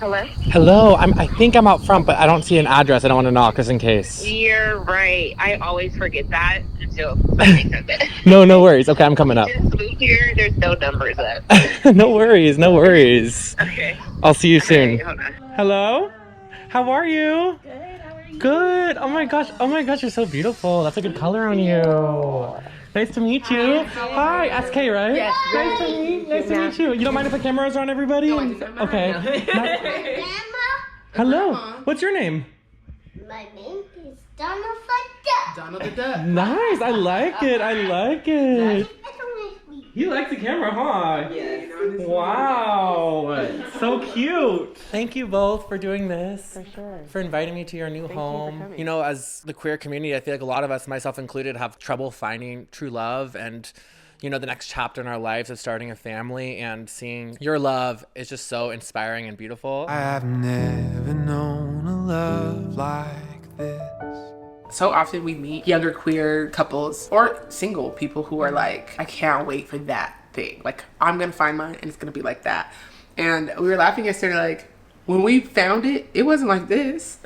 Hello? Hello, I think I'm out front, but I don't see an address. I don't want to knock just in case. You're right. I always forget that until somebody says it. No worries. Okay, I'm coming We up. just moved here. There's no numbers up. No worries. Okay. I'll see you All soon. right, hold on. Hello? How are you? Good, how are you? Good. Oh my gosh, you're so beautiful. That's a good color on you. Nice to meet you. Hi, SK, right? Yes. Nice to meet you. You don't mind if the cameras are on everybody? Okay. Hello. What's your name? My name is Donald Donald the Duck. Nice. I like it. You like the camera, huh? Yes. Wow. So cute. Thank you both for doing this. For sure. For inviting me to your new home. You know, as the queer community, I feel like a lot of us, myself included, have trouble finding true love and, you know, the next chapter in our lives of starting a family, and seeing your love is just so inspiring and beautiful. I've never known a love like this. So often we meet younger queer couples or single people who are like, I can't wait for that thing. Like, I'm gonna find mine and it's gonna be like that. And we were laughing yesterday, like, when we found it, it wasn't like this.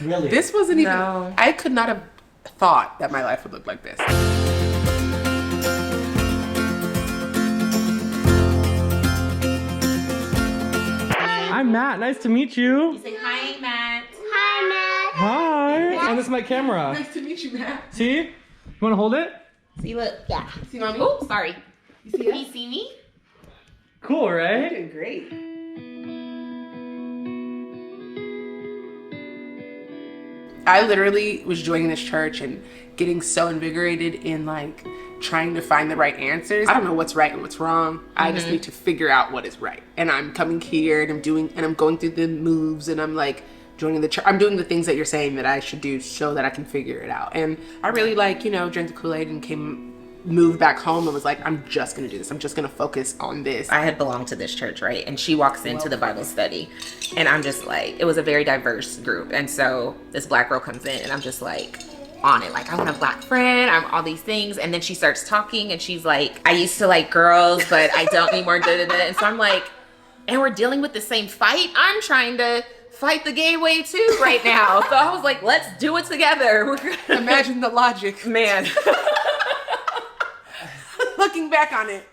Really? This wasn't even, No. I could not have thought that my life would look like this. I'm Matt. Nice to meet you. Say hi, Matt. Hi, Matt. Hi. And this is my camera. Nice to meet you, Matt. See? You want to hold it? See, look. Yeah. See, mommy? Oh, sorry. You see Can us? you see me? Cool, right? Doing great. I literally was joining this church and getting so invigorated in like trying to find the right answers. I don't know what's right and what's wrong. I just need to figure out what is right. And I'm coming here and I'm going through the moves, and I'm like joining the church. I'm doing the things that you're saying that I should do so that I can figure it out. And I really like, you know, drank the Kool-Aid and moved back home and was like, I'm just gonna do this. I'm just gonna focus on this. I had belonged to this church, right? And she walks into the Bible study, and I'm just like, it was a very diverse group. And so this black girl comes in, and I'm just like on it. Like, I want a black friend. I'm all these things. And then she starts talking, and she's like, I used to like girls, but I don't anymore. And so I'm like, and we're dealing with the same fight. I'm trying to fight the gay way too right now. So I was like, let's do it together. We're gonna Imagine the logic. man. Looking back on it.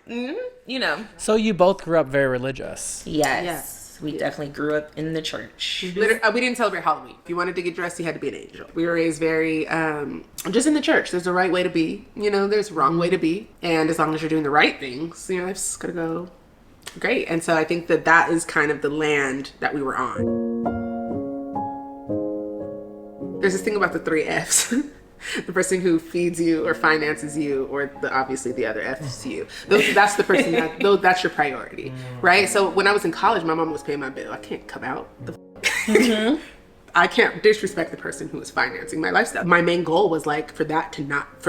You know. So you both grew up very religious. Yes. We definitely grew up in the church. We didn't celebrate Halloween. If you wanted to get dressed, you had to be an angel. We were raised very, just in the church. There's a right way to be. You know, there's a wrong way to be. And as long as you're doing the right things, you know, it's gonna go great. And so I think that is kind of the land that we were on. There's this thing about the 3 F's. The person who feeds you or finances you, or obviously the other F's you. That's the person that's your priority, right? So when I was in college, my mom was paying my bill. I can't come out. I can't disrespect the person who is financing my lifestyle. My main goal was like for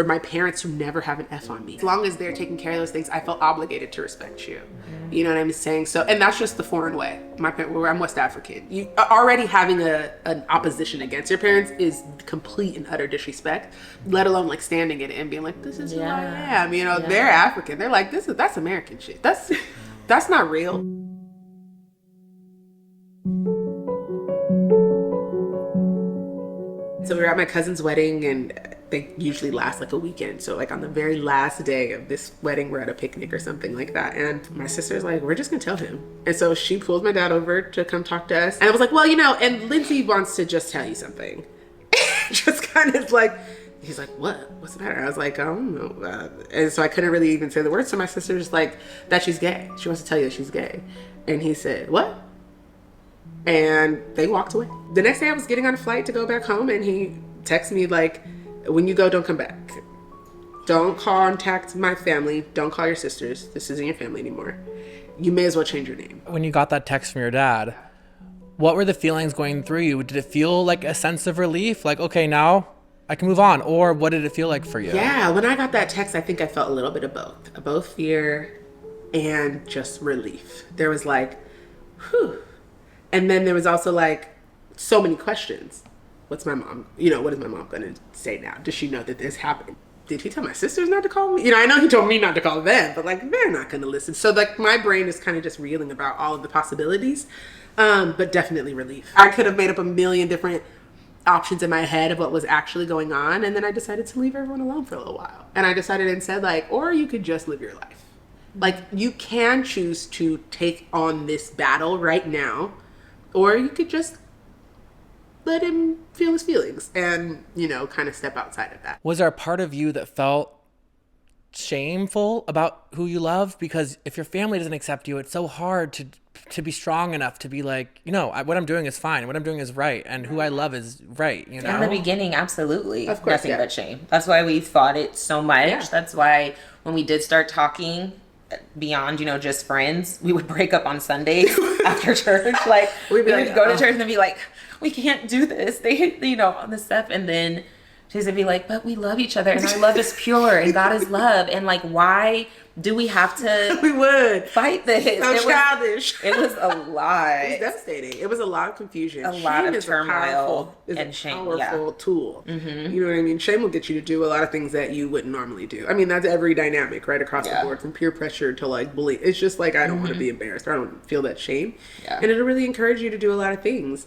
my parents to never have an F on me. As long as they're taking care of those things, I felt obligated to respect you. You know what I'm saying? So, and that's just the foreign way. I'm West African. You already having an opposition against your parents is complete and utter disrespect, let alone like standing in it and being like, this is who I am. You know, they're African. They're like, that's American shit. That's not real. So we were at my cousin's wedding, and they usually last like a weekend. So like on the very last day of this wedding, we're at a picnic or something like that. And my sister's like, we're just gonna tell him. And so she pulls my dad over to come talk to us. And I was like, well, you know, and Lindsay wants to just tell you something. Just kind of like, he's like, what's the matter? I was like, I don't know. And so I couldn't really even say the words. So my sister's like, that she's gay. She wants to tell you that she's gay. And he said, what? And they walked away. The next day I was getting on a flight to go back home, and he texted me like, when you go, don't come back. Don't contact my family. Don't call your sisters. This isn't your family anymore. You may as well change your name. When you got that text from your dad, what were the feelings going through you? Did it feel like a sense of relief? Like, okay, now I can move on? Or what did it feel like for you? Yeah, when I got that text, I think I felt a little bit of both fear and just relief. There was like, whew. And then there was also like so many questions. What's my mom? You know, what is my mom going to say now? Does she know that this happened? Did he tell my sisters not to call me? You know, I know he told me not to call them, but like, they're not going to listen. So like my brain is kind of just reeling about all of the possibilities. But definitely relief. I could have made up a million different options in my head of what was actually going on, and then I decided to leave everyone alone for a little while. And I decided and said, like, or you could just live your life. Like, you can choose to take on this battle right now, or you could just let him feel his feelings and, you know, kind of step outside of that. Was there a part of you that felt shameful about who you love? Because if your family doesn't accept you, it's so hard to be strong enough to be like, you know, what I'm doing is fine. What I'm doing is right. And who I love is right, you know? In the beginning, absolutely. Of course, nothing yeah. but shame. That's why we fought it so much. Yeah. That's why when we did start talking beyond, you know, just friends, we would break up on Sundays after church. Like, we would go to church and be like, we can't do this. They, you know, all this stuff. And then she's gonna be like, but we love each other and our love is pure and God is love. And like, why do we have to We would fight this? So childish. It was a lot. It was devastating. It was a lot of confusion. A lot of is turmoil a shame. powerful tool. Mm-hmm. You know what I mean? Shame will get you to do a lot of things that you wouldn't normally do. I mean, that's every dynamic right across the board, from peer pressure to like bullying. It's just like, I don't want to be embarrassed. I don't feel that shame. Yeah. And it'll really encourage you to do a lot of things.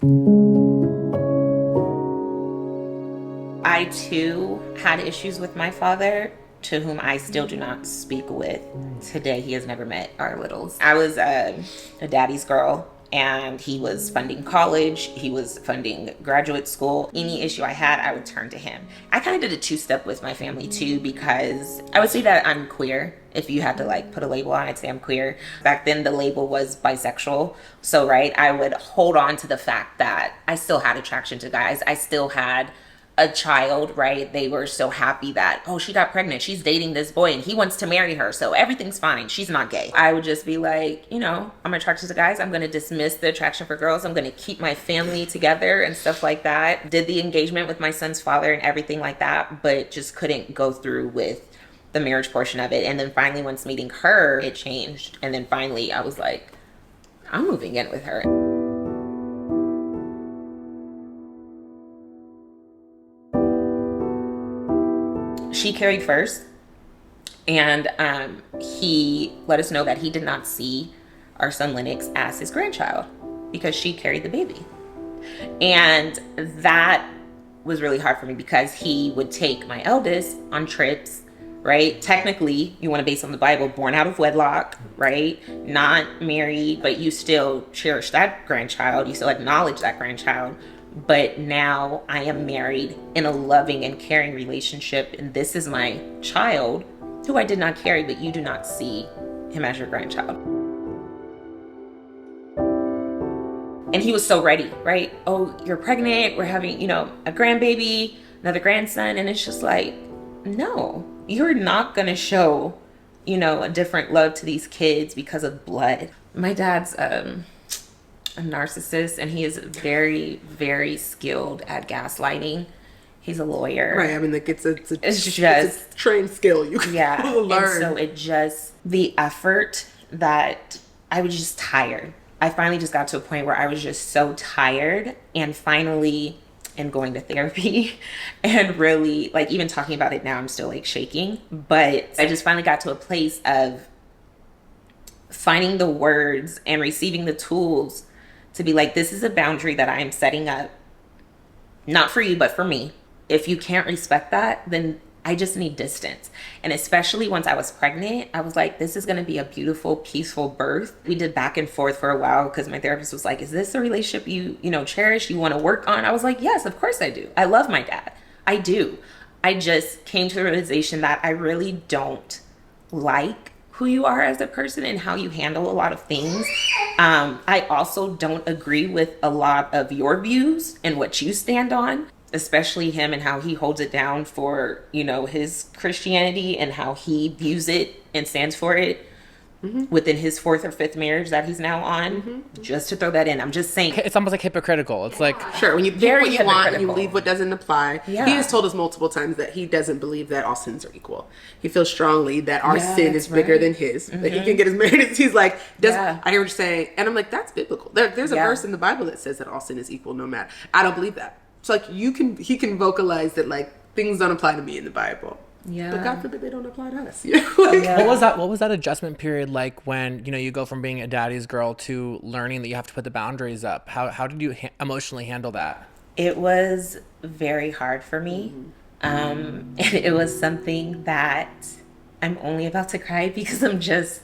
I too had issues with my father, to whom I still do not speak with today. He has never met our littles. I was a daddy's girl, and he was funding college. He was funding graduate school. Any issue I had, I would turn to him. I kind of did a two-step with my family too, because I would say that I'm queer. If you had to like put a label on, I'd say I'm queer. Back then the label was bisexual. So, right, I would hold on to the fact that I still had attraction to guys. I still had a child, right? They were so happy that, oh, she got pregnant. She's dating this boy and he wants to marry her. So everything's fine. She's not gay. I would just be like, you know, I'm attracted to guys. I'm going to dismiss the attraction for girls. I'm going to keep my family together and stuff like that. Did the engagement with my son's father and everything like that, but just couldn't go through with the marriage portion of it. And then finally, once meeting her, it changed. And then finally I was like, I'm moving in with her. She carried first, and he let us know that he did not see our son Lennox as his grandchild because she carried the baby. And that was really hard for me because he would take my eldest on trips, right? Technically, you want to base on the Bible, born out of wedlock, right? Not married, but you still cherish that grandchild. You still acknowledge that grandchild. But now I am married in a loving and caring relationship, and this is my child who I did not carry, but you do not see him as your grandchild. And he was so ready, right? Oh, you're pregnant, we're having, you know, a grandbaby, another grandson, and it's just like, no, you're not gonna show, you know, a different love to these kids because of blood. My dad's a narcissist, and he is very, very skilled at gaslighting. He's a lawyer, right? I mean, like it's just it's a trained skill you can learn. And so it just, the effort that I was just tired. I finally just got to a point where I was just so tired, and finally, and going to therapy and really like even talking about it now, I'm still like shaking, but I just finally got to a place of finding the words and receiving the tools to be like, this is a boundary that I am setting up, not for you, but for me. If you can't respect that, then I just need distance. And especially once I was pregnant, I was like, this is going to be a beautiful, peaceful birth. We did back and forth for a while because my therapist was like, is this a relationship you cherish, you want to work on? I was like, yes, of course I do. I love my dad. I do. I just came to the realization that I really don't like who you are as a person and how you handle a lot of things. I also don't agree with a lot of your views and what you stand on, especially him and how he holds it down for, you know, his Christianity and how he views it and stands for it within his 4th or 5th marriage that he's now on. Just to throw that in. I'm just saying. It's almost like hypocritical. It's like, sure, when you pick what you want and you leave what doesn't apply. Yeah. He has told us multiple times that he doesn't believe that all sins are equal. He feels strongly that our sin is bigger than his. That he can get as married as he's like, I hear what you're saying. And I'm like, that's biblical. There's a verse in the Bible that says that all sin is equal no matter. I don't believe that. So like he can vocalize that like things don't apply to me in the Bible. Yeah. But God forbid they don't apply to us. What was that adjustment period like when, you go from being a daddy's girl to learning that you have to put the boundaries up? How did you emotionally handle that? It was very hard for me. And it was something that I'm only about to cry because I'm just...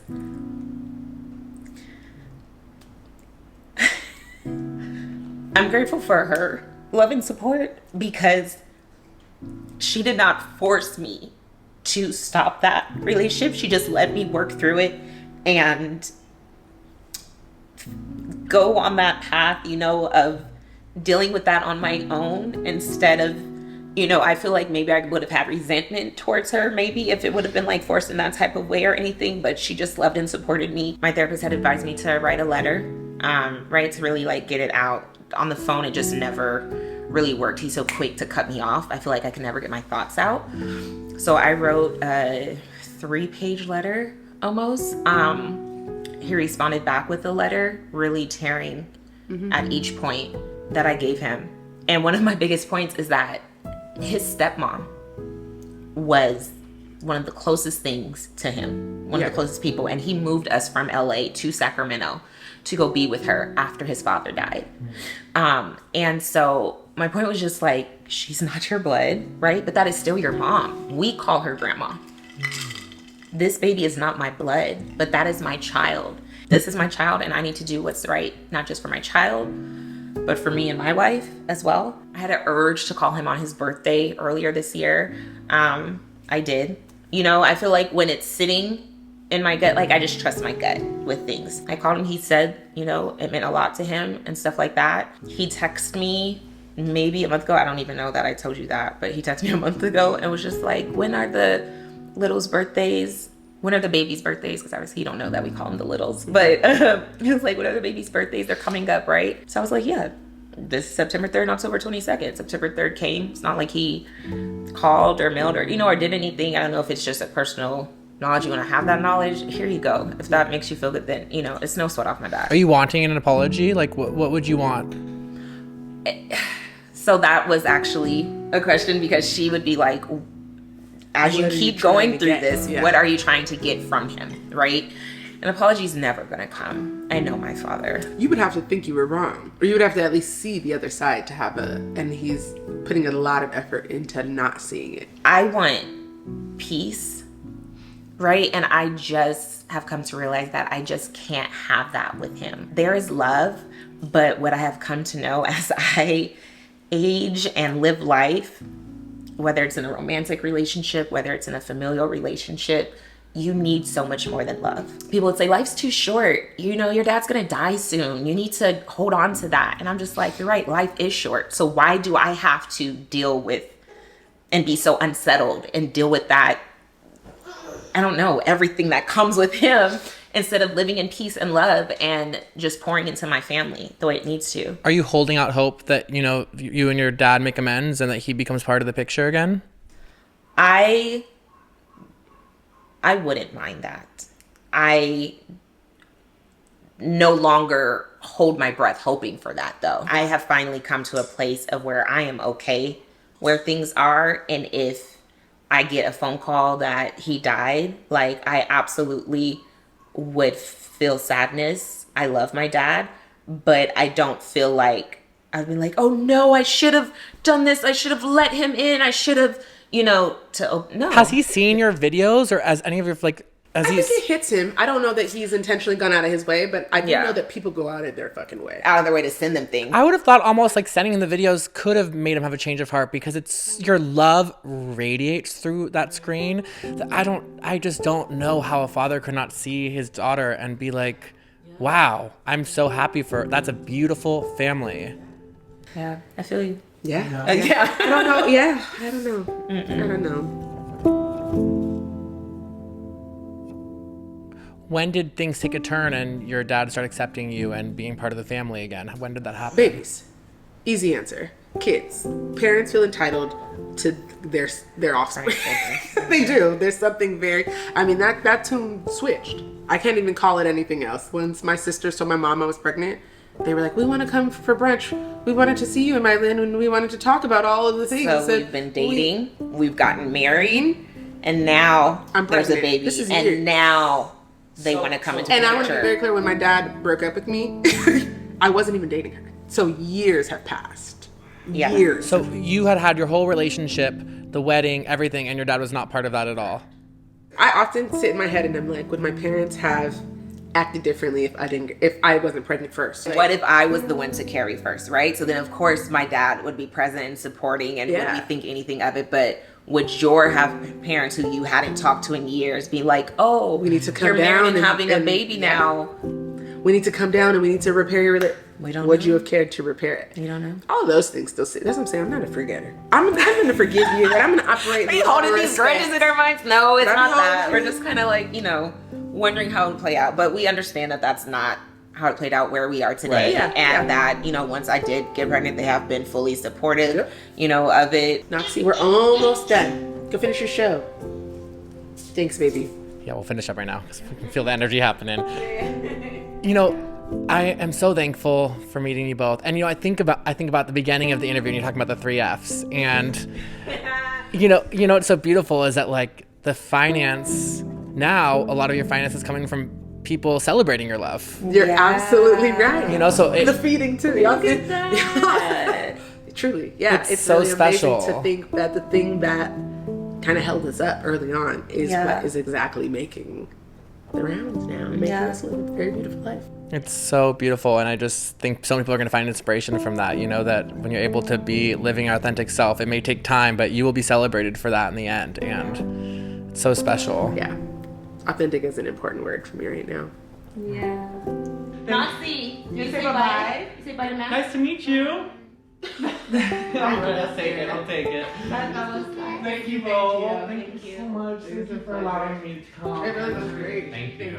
I'm grateful for her love and support because she did not force me to stop that relationship. She just let me work through it and go on that path, of dealing with that on my own instead of, I feel like maybe I would have had resentment towards her, maybe if it would have been like forced in that type of way or anything, but she just loved and supported me. My therapist had advised me to write a letter, right, to really like get it out. On the phone, it just never really worked. He's so quick to cut me off. I feel like I can never get my thoughts out. So I wrote a 3-page letter almost. He responded back with a letter, really tearing at each point that I gave him. And one of my biggest points is that his stepmom was one of the closest things to him, one of the closest people. And he moved us from LA to Sacramento to go be with her after his father died. And so my point was just like, she's not your blood, right? But that is still your mom. We call her grandma. This baby is not my blood, but that is my child. This is my child, and I need to do what's right, not just for my child, but for me and my wife as well. I had an urge to call him on his birthday earlier this year. I did. I feel like when it's sitting in my gut, like I just trust my gut with things. I called him, he said, it meant a lot to him and stuff like that. He texted me maybe a month ago. I don't even know that I told you that, but he texted me a month ago and was just like, when are the littles' birthdays? When are the babies' birthdays? Because obviously he don't know that we call them the littles. But he was like, when are the babies' birthdays? They're coming up, right? So I was like, yeah, this September 3rd and October 22nd. September 3rd came. It's not like he called or mailed or, or did anything. I don't know if it's just a personal knowledge. You want to have that knowledge? Here you go. If that makes you feel good, then, it's no sweat off my back. Are you wanting an apology? Like, what would you want? So that was actually a question because she would be like, as you keep going through this, what are you trying to get from him, right? An apology's never gonna come. I know my father. You would have to think you were wrong, or you would have to at least see the other side to have and he's putting a lot of effort into not seeing it. I want peace, right? And I just have come to realize that I just can't have that with him. There is love, but what I have come to know as I age and live life, whether it's in a romantic relationship, whether it's in a familial relationship, you need so much more than love. People would say, life's too short. Your dad's gonna die soon. You need to hold on to that. And I'm just like, you're right, life is short. So why do I have to deal with and be so unsettled and deal with that, I don't know, everything that comes with him, instead of living in peace and love and just pouring into my family the way it needs to. Are you holding out hope that, you and your dad make amends and that he becomes part of the picture again? I wouldn't mind that. I no longer hold my breath hoping for that, though. I have finally come to a place of where I am okay where things are, and if I get a phone call that he died, like, I absolutely would feel sadness. I love my dad, but I don't feel like I'd be like, oh no, I should have done this. I should have let him in. I should have, no. Has he seen your videos, or as any of your, I think it hits him. I don't know that he's intentionally gone out of his way, but I do know that people go out of their fucking way. Out of their way to send them things. I would have thought almost like sending him the videos could have made him have a change of heart, because it's your love radiates through that screen. I just don't know how a father could not see his daughter and be like, wow, I'm so happy that's a beautiful family. Yeah, I feel you. Yeah. I don't know. Yeah, I don't know. Mm-mm. I don't know. When did things take a turn and your dad start accepting you and being part of the family again? When did that happen? Babies. Easy answer. Kids. Parents feel entitled to their offspring. They do. There's something that tune switched. I can't even call it anything else. Once my sisters told my mom I was pregnant, they were like, we want to come for brunch. We wanted to see you and MyLin, and we wanted to talk about all of the things. So we've been dating. We've gotten married. and now I'm there's a pregnant. baby, This is and weird. now they want to come into the And I want to be picture. very clear, when my dad broke up with me, I wasn't even dating her. So years have passed. Yeah. Years. So you had your whole relationship, the wedding, everything, and your dad was not part of that at all. I often sit in my head and I'm like, would my parents have acted differently if I wasn't pregnant first? Like, What if I was the one to carry first, right? So then, of course, my dad would be present and supporting and Yeah. wouldn't think anything of it. But would your parents who you hadn't talked to in years be like, oh, We need to come you're married down and and- having a and- baby yeah. now? we need to come down and we need to repair your We don't Would know. you have cared to repair it? You don't know. All those things still sit. That's what I'm saying. I'm not a forgetter. I'm going to forgive you, and I'm going to operate. Are you with holding all these respect. grudges in our minds? No, it's I'm not holding that. We're you. just kind of like, wondering how it would play out. But we understand that that's not how it played out where we are today. Right. Yeah, And that, once I did get pregnant, they have been fully supportive, Yep. of it. Noxie, we're almost done. Go finish your show. Thanks, baby. Yeah, we'll finish up right now because we can feel the energy happening. I am so thankful for meeting you both. And I think about the beginning of the interview and you're talking about the 3 F's. And what's so beautiful is that like the finance now, a lot of your finance is coming from people celebrating your love. You're absolutely right. So The feeding too. Y'all get that. Truly, yeah. It's so really special. amazing to think that the thing that kind of held us up early on is Yeah. what is exactly making the rounds now and making us live a very beautiful life. It's so beautiful, and I just think so many people are going to find inspiration from that. That when you're able to be living your authentic self, it may take time, but you will be celebrated for that in the end, and it's so special. Yeah. Authentic is an important word for me right now. Nazi, you say bye. You say bye to Matt. Nice to meet you. I'll take it. Thank you both. Thank you so much for allowing me to come. It really was great. Thank you.